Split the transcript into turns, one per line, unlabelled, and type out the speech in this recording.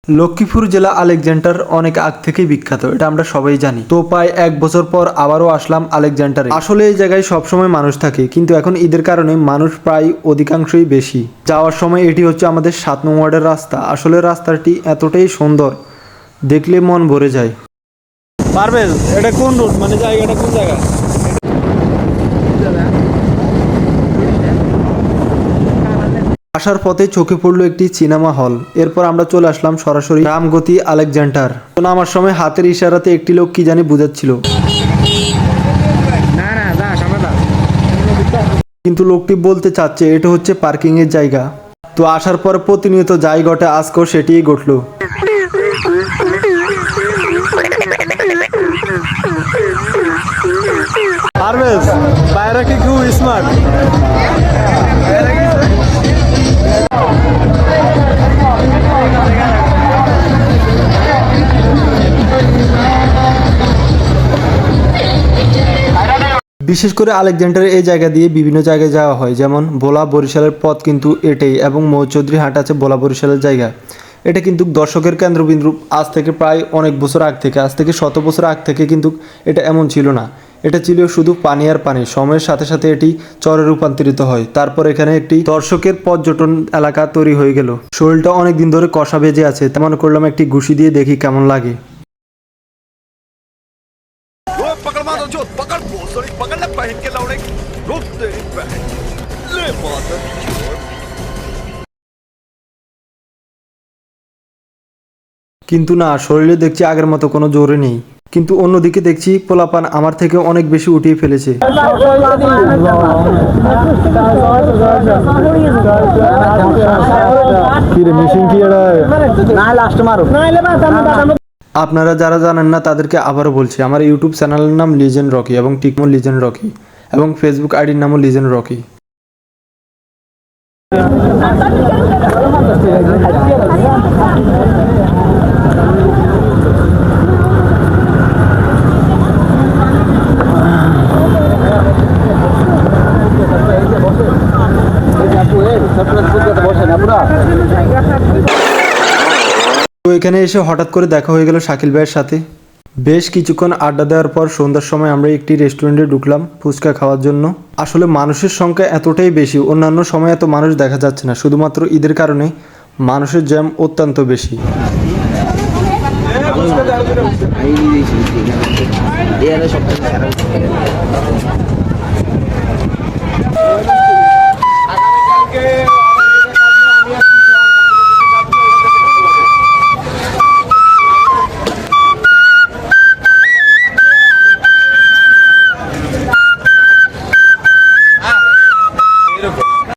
লক্ষ্মীপুর জেলা আলেকজান্ডার অনেক আগ থেকেই বিখ্যাত, এটা আমরা সবাই জানি। তো প্রায় 1 বছর পর আবারও আসলাম আলেকজান্ডারে। আসলে এই জায়গায় সবসময় মানুষ থাকে, কিন্তু এখন ঈদের কারণে মানুষ প্রায় অধিকাংশই বেশি। যাওয়ার সময় এটি হচ্ছে আমাদের 7 নং ওয়ার্ডের রাস্তা। আসলে রাস্তাটি এতটাই সুন্দর, দেখলে মন ভরে যায়।
পারভেজ, এটা কোন রুট, মানে জায়গাটা কোন জায়গা?
আসার পথে চোখে পড়লো একটি সিনেমা হল। এরপর আমরা চলে আসলাম সরাসরি রামগতি আলেকজান্ডার। তো নামার সময় হাতের ইশারাতে একটি লোক কি জানি বুঝাচ্ছিল, কিন্তু লোকটি বলতে চাচ্ছে এটা হচ্ছে পার্কিং এর জায়গা। তো আসার পর প্রতিনিয়ত যাই ঘটে, আজকেও সেটিই ঘটলো।
পারভেজ, বাইরে কি খুব স্মার্ট।
বিশেষ করে আলেকজান্ডারের এই জায়গা দিয়ে বিভিন্ন জায়গায় যাওয়া হয়, যেমন ভোলা বরিশালের পথ কিন্তু এটাই, এবং মৌচৌধুরী হাট আছে ভোলা বরিশালের জায়গা। এটা কিন্তু দর্শকের কেন্দ্রবিন্দু। আজ থেকে প্রায় অনেক বছর আগ থেকে, আজ থেকে 100 বছর আগ থেকে কিন্তু এটা এমন ছিল না। এটা ছিল শুধু পানি আর পানি। সময়ের সাথে সাথে এটি চরে রূপান্তরিত হয়। তারপর এখানে একটি দর্শকের পর্যটন এলাকা তৈরি হয়ে গেল। শরীরটা অনেক দিন ধরে কষা বেজে আছে, তেমন করলাম একটি ঘুষি দিয়ে দেখি কেমন লাগে।
पकड़ मारो जो पकड़ भोसड़ी पकड़ ले पहन के लौड़े रुक तेरी बहन ले माता
কিন্তু না, শরীরে দেখছি আগের মতো কোনো জোরে নেই। কিন্তু অন্যদিকে দেখছি পোলাপান আমার থেকে অনেক বেশি উঠিয়ে ফেলেছে। আপনারা যারা জানেন না তাদেরকে আবারও বলছি, আমার ইউটিউব চ্যানেলের নাম লিজেন্ড রকি এবং টিকমো লিজেন্ড রকি, এবং ফেসবুক আইডির নামও লিজেন্ড রকি। তো এখানে এসে হঠাৎ করে দেখা হয়ে গেল শাকিল ভাইয়ের সাথে। বেশ কিছুক্ষণ আড্ডা দেওয়ার পর সন্ধ্যার সময় আমরা একটি রেস্টুরেন্টে ঢুকলাম ফুচকা খাওয়ার জন্য। আসলে মানুষের সংখ্যা এতটাই বেশি, অন্যান্য সময় এত মানুষ দেখা যাচ্ছে না, শুধুমাত্র ঈদের কারণে মানুষের জ্যাম অত্যন্ত বেশি।
के